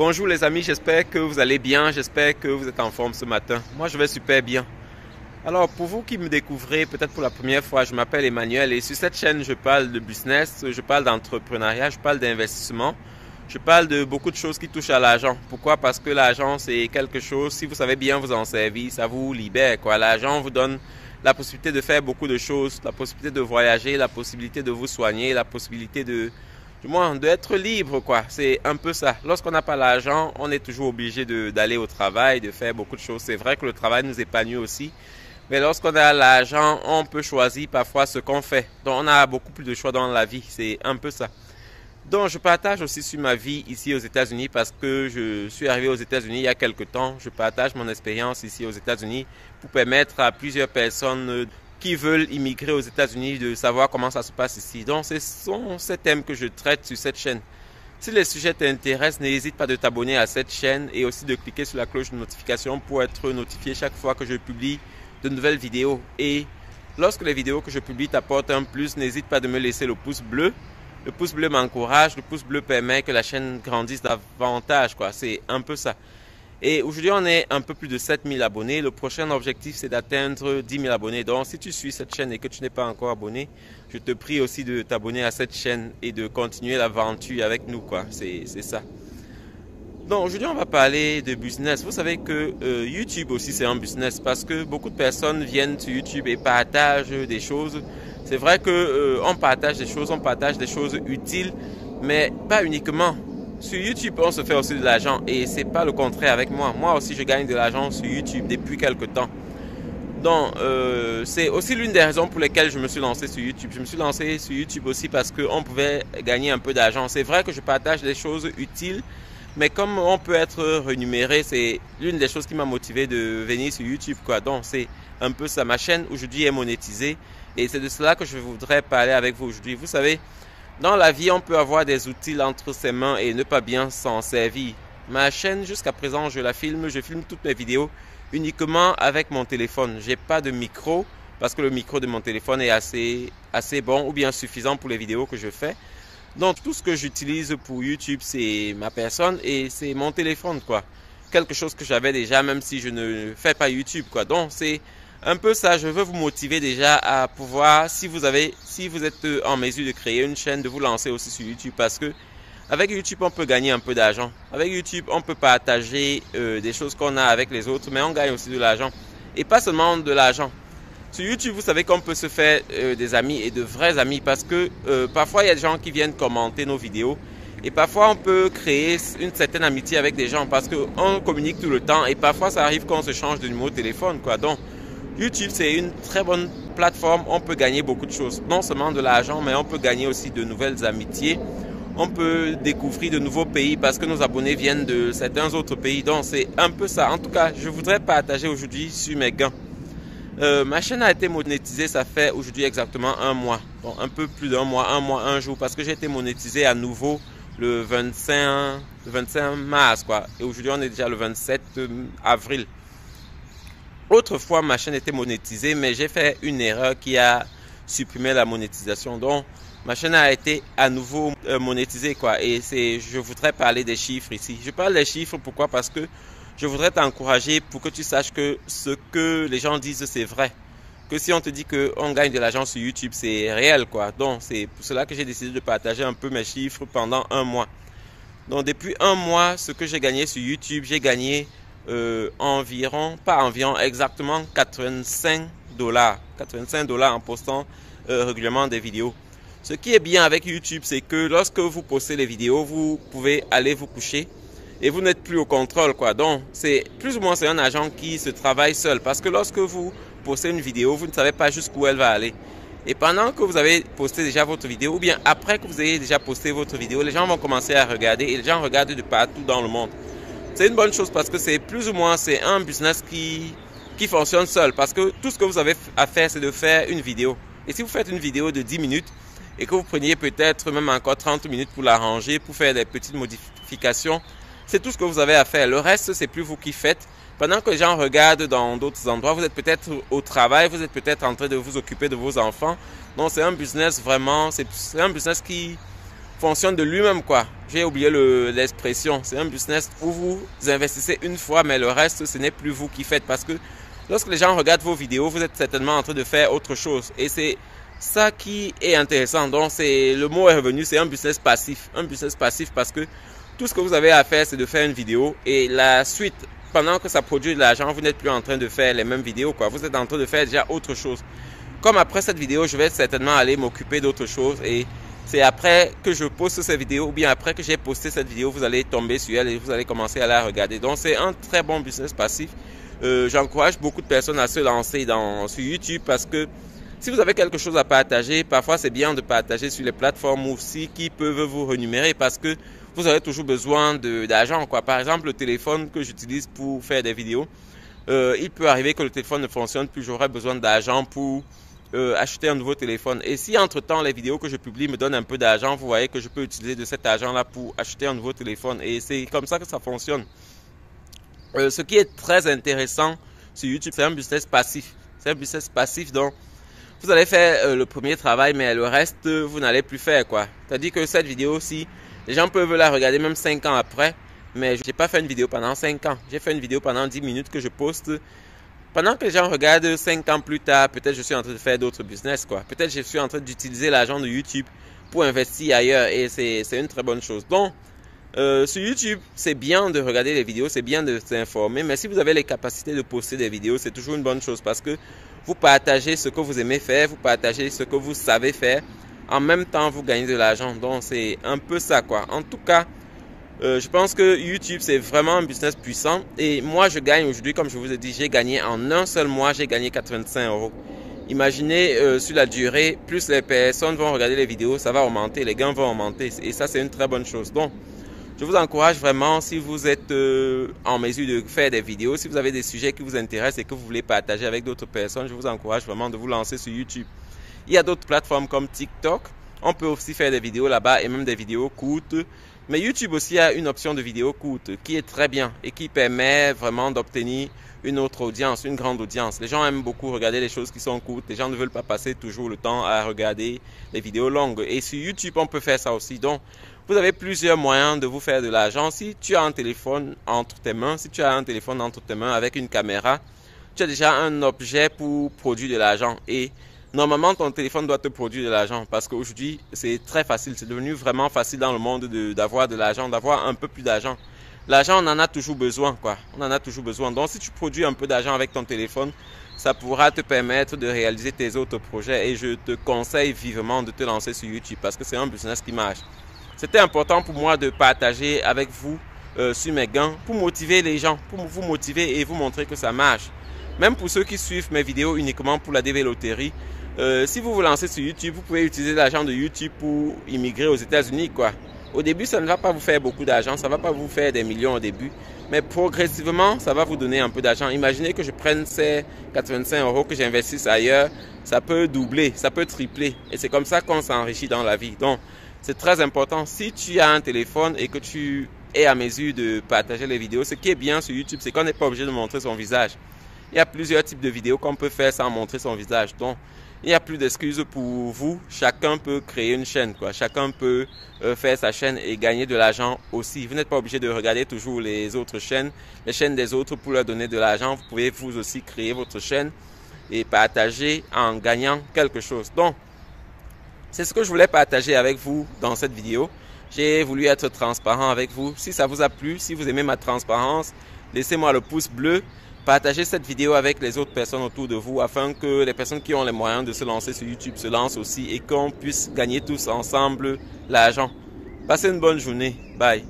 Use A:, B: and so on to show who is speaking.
A: Bonjour les amis, j'espère que vous allez bien, j'espère que vous êtes en forme ce matin. Moi je vais super bien. Alors pour vous qui me découvrez peut-être pour la première fois, je m'appelle Emmanuel et sur cette chaîne je parle de business, je parle d'entrepreneuriat, je parle d'investissement, je parle de beaucoup de choses qui touchent à l'argent. Pourquoi? Parce que l'argent c'est quelque chose, si vous savez bien vous en servir, ça vous libère quoi. L'argent vous donne la possibilité de faire beaucoup de choses, la possibilité de voyager, la possibilité de vous soigner, la possibilité du moins d'être libre quoi. C'est un peu ça. Lorsqu'on n'a pas l'argent, on est toujours obligé d'aller au travail, de faire beaucoup de choses. C'est vrai que le travail nous épanouit aussi. Mais lorsqu'on a l'argent, on peut choisir parfois ce qu'on fait. Donc on a beaucoup plus de choix dans la vie. C'est un peu ça. Donc je partage aussi sur ma vie ici aux États-Unis parce que je suis arrivé aux États-Unis il y a quelques temps. Je partage mon expérience ici aux États-Unis pour permettre à plusieurs personnes qui veulent immigrer aux États-Unis de savoir comment ça se passe ici. Donc ce sont ces thèmes que je traite sur cette chaîne. Si les sujets t'intéressent, n'hésite pas de t'abonner à cette chaîne et aussi de cliquer sur la cloche de notification pour être notifié chaque fois que je publie de nouvelles vidéos. Et lorsque les vidéos que je publie t'apportent un plus, n'hésite pas de me laisser le pouce bleu. Le pouce bleu m'encourage, le pouce bleu permet que la chaîne grandisse davantage, quoi. C'est un peu ça. Et aujourd'hui, on est un peu plus de 7000 abonnés. Le prochain objectif, c'est d'atteindre 10 000 abonnés. Donc, si tu suis cette chaîne et que tu n'es pas encore abonné, je te prie aussi de t'abonner à cette chaîne et de continuer l'aventure avec nous, quoi. C'est ça. Donc, aujourd'hui, on va parler de business. Vous savez que YouTube aussi, c'est un business parce que beaucoup de personnes viennent sur YouTube et partagent des choses. C'est vrai que on partage des choses utiles, mais pas uniquement. Sur YouTube, on se fait aussi de l'argent et c'est pas le contraire avec moi. Moi aussi, je gagne de l'argent sur YouTube depuis quelques temps. Donc, c'est aussi l'une des raisons pour lesquelles je me suis lancé sur YouTube. Je me suis lancé sur YouTube aussi parce qu'on pouvait gagner un peu d'argent. C'est vrai que je partage des choses utiles, mais comme on peut être rémunéré, c'est l'une des choses qui m'a motivé de venir sur YouTube, quoi. Donc, c'est un peu ça. Ma chaîne aujourd'hui est monétisée et c'est de cela que je voudrais parler avec vous aujourd'hui. Vous savez, dans la vie, on peut avoir des outils entre ses mains et ne pas bien s'en servir. Ma chaîne, jusqu'à présent, je filme toutes mes vidéos uniquement avec mon téléphone. J'ai pas de micro parce que le micro de mon téléphone est assez bon ou bien suffisant pour les vidéos que je fais. Donc, tout ce que j'utilise pour YouTube, c'est ma personne et c'est mon téléphone, quoi. Quelque chose que j'avais déjà, même si je ne fais pas YouTube, quoi. Donc, c'est un peu ça. Je veux vous motiver déjà à pouvoir, si vous êtes en mesure de créer une chaîne, de vous lancer aussi sur YouTube parce que avec YouTube, on peut gagner un peu d'argent. Avec YouTube, on peut partager des choses qu'on a avec les autres, mais on gagne aussi de l'argent. Et pas seulement de l'argent. Sur YouTube, vous savez qu'on peut se faire des amis et de vrais amis parce que parfois, il y a des gens qui viennent commenter nos vidéos. Et parfois, on peut créer une certaine amitié avec des gens parce qu'on communique tout le temps. Et parfois, ça arrive qu'on se change de numéro de téléphone, quoi. Donc, YouTube, c'est une très bonne plateforme. On peut gagner beaucoup de choses. Non seulement de l'argent, mais on peut gagner aussi de nouvelles amitiés. On peut découvrir de nouveaux pays parce que nos abonnés viennent de certains autres pays. Donc, c'est un peu ça. En tout cas, je voudrais partager aujourd'hui sur mes gains. Ma chaîne a été monétisée, ça fait aujourd'hui exactement un mois. Donc, un peu plus d'un mois, un jour. Parce que j'ai été monétisé à nouveau le 25 mars, quoi. Et aujourd'hui, on est déjà le 27 avril. Autrefois, ma chaîne était monétisée, mais j'ai fait une erreur qui a supprimé la monétisation. Donc, ma chaîne a été à nouveau monétisée, quoi. Et je voudrais parler des chiffres ici. Je parle des chiffres, pourquoi? Parce que je voudrais t'encourager pour que tu saches que ce que les gens disent, c'est vrai. Que si on te dit qu'on gagne de l'argent sur YouTube, c'est réel, quoi. Donc, c'est pour cela que j'ai décidé de partager un peu mes chiffres pendant un mois. Donc, depuis un mois, ce que j'ai gagné sur YouTube, j'ai gagné exactement 85 $. 85 $ en postant régulièrement des vidéos. Ce qui est bien avec YouTube, c'est que lorsque vous postez les vidéos, vous pouvez aller vous coucher et vous n'êtes plus au contrôle, quoi. Donc, c'est plus ou moins c'est un agent qui se travaille seul parce que lorsque vous postez une vidéo, vous ne savez pas jusqu'où elle va aller. Et pendant que vous avez posté déjà votre vidéo ou bien après que vous ayez déjà posté votre vidéo, les gens vont commencer à regarder et les gens regardent de partout dans le monde. C'est une bonne chose parce que c'est plus ou moins c'est un business qui fonctionne seul parce que tout ce que vous avez à faire, c'est de faire une vidéo. Et si vous faites une vidéo de 10 minutes et que vous preniez peut-être même encore 30 minutes pour l'arranger, pour faire des petites modifications, c'est tout ce que vous avez à faire. Le reste, c'est plus vous qui faites. Pendant que les gens regardent dans d'autres endroits, vous êtes peut-être au travail, vous êtes peut-être en train de vous occuper de vos enfants. Donc, c'est un business vraiment, c'est un business qui fonctionne de lui-même, quoi. J'ai oublié l'expression. C'est un business où vous investissez une fois, mais le reste, ce n'est plus vous qui faites. Parce que lorsque les gens regardent vos vidéos, vous êtes certainement en train de faire autre chose. Et c'est ça qui est intéressant. Donc, le mot est revenu, c'est un business passif. Un business passif parce que tout ce que vous avez à faire, c'est de faire une vidéo. Et la suite, pendant que ça produit de l'argent, vous n'êtes plus en train de faire les mêmes vidéos, quoi. Vous êtes en train de faire déjà autre chose. Comme après cette vidéo, je vais certainement aller m'occuper d'autre chose. Et c'est après que je poste cette vidéo, ou bien après que j'ai posté cette vidéo, vous allez tomber sur elle et vous allez commencer à la regarder. Donc, c'est un très bon business passif. J'encourage beaucoup de personnes à se lancer sur YouTube parce que si vous avez quelque chose à partager, parfois c'est bien de partager sur les plateformes aussi qui peuvent vous rémunérer parce que vous aurez toujours besoin d'argent, quoi. Par exemple, le téléphone que j'utilise pour faire des vidéos, il peut arriver que le téléphone ne fonctionne plus, j'aurai besoin d'argent pour acheter un nouveau téléphone. Et si entre-temps les vidéos que je publie me donnent un peu d'argent, vous voyez que je peux utiliser de cet argent-là pour acheter un nouveau téléphone. Et c'est comme ça que ça fonctionne. Ce qui est très intéressant sur YouTube, c'est un business passif. C'est un business passif dont vous allez faire le premier travail, mais le reste, vous n'allez plus faire, quoi. C'est-à-dire que cette vidéo-ci, les gens peuvent la regarder même 5 ans après, mais je n'ai pas fait une vidéo pendant 5 ans. J'ai fait une vidéo pendant 10 minutes que je poste. Pendant que les gens regardent 5 ans plus tard, peut-être je suis en train de faire d'autres business, quoi. Peut-être je suis en train d'utiliser l'argent de YouTube pour investir ailleurs et c'est une très bonne chose. Donc, sur YouTube, c'est bien de regarder les vidéos, c'est bien de s'informer, mais si vous avez les capacités de poster des vidéos, c'est toujours une bonne chose parce que vous partagez ce que vous aimez faire, vous partagez ce que vous savez faire, en même temps vous gagnez de l'argent. Donc c'est un peu ça, quoi. En tout cas, je pense que YouTube c'est vraiment un business puissant et moi je gagne aujourd'hui, comme je vous ai dit, j'ai gagné en un seul mois, j'ai gagné 85 €. Imaginez sur la durée, plus les personnes vont regarder les vidéos, ça va augmenter, les gains vont augmenter et ça c'est une très bonne chose. Donc je vous encourage vraiment, si vous êtes en mesure de faire des vidéos, si vous avez des sujets qui vous intéressent et que vous voulez partager avec d'autres personnes, je vous encourage vraiment de vous lancer sur YouTube. Il y a d'autres plateformes comme TikTok. On peut aussi faire des vidéos là-bas et même des vidéos courtes. Mais YouTube aussi a une option de vidéos courtes qui est très bien et qui permet vraiment d'obtenir une autre audience, une grande audience. Les gens aiment beaucoup regarder les choses qui sont courtes. Les gens ne veulent pas passer toujours le temps à regarder les vidéos longues. Et sur YouTube, on peut faire ça aussi. Donc, vous avez plusieurs moyens de vous faire de l'argent. Si tu as un téléphone entre tes mains, avec une caméra, tu as déjà un objet pour produire de l'argent. Et normalement, ton téléphone doit te produire de l'argent parce qu'aujourd'hui, c'est très facile. C'est devenu vraiment facile dans le monde d'avoir de l'argent, d'avoir un peu plus d'argent. L'argent, on en a toujours besoin, quoi. On en a toujours besoin. Donc, si tu produis un peu d'argent avec ton téléphone, ça pourra te permettre de réaliser tes autres projets. Et je te conseille vivement de te lancer sur YouTube parce que c'est un business qui marche. C'était important pour moi de partager avec vous sur mes gains pour motiver les gens, pour vous motiver et vous montrer que ça marche. Même pour ceux qui suivent mes vidéos uniquement pour la DV Loterie, si vous vous lancez sur YouTube, vous pouvez utiliser l'argent de YouTube pour immigrer aux États-Unis, quoi. Au début, ça ne va pas vous faire beaucoup d'argent, ça ne va pas vous faire des millions au début, mais progressivement, ça va vous donner un peu d'argent. Imaginez que je prenne ces 85 € que j'investisse ailleurs, ça peut doubler, ça peut tripler. Et c'est comme ça qu'on s'enrichit dans la vie. Donc, c'est très important. Si tu as un téléphone et que tu es à mesure de partager les vidéos, ce qui est bien sur YouTube, c'est qu'on n'est pas obligé de montrer son visage. Il y a plusieurs types de vidéos qu'on peut faire sans montrer son visage. Donc, il n'y a plus d'excuses pour vous. Chacun peut créer une chaîne, quoi. Chacun peut faire sa chaîne et gagner de l'argent aussi. Vous n'êtes pas obligé de regarder toujours les autres chaînes, les chaînes des autres pour leur donner de l'argent. Vous pouvez vous aussi créer votre chaîne et partager en gagnant quelque chose. Donc, c'est ce que je voulais partager avec vous dans cette vidéo. J'ai voulu être transparent avec vous. Si ça vous a plu, si vous aimez ma transparence, laissez-moi le pouce bleu. Partagez cette vidéo avec les autres personnes autour de vous afin que les personnes qui ont les moyens de se lancer sur YouTube se lancent aussi et qu'on puisse gagner tous ensemble l'argent. Passez une bonne journée. Bye.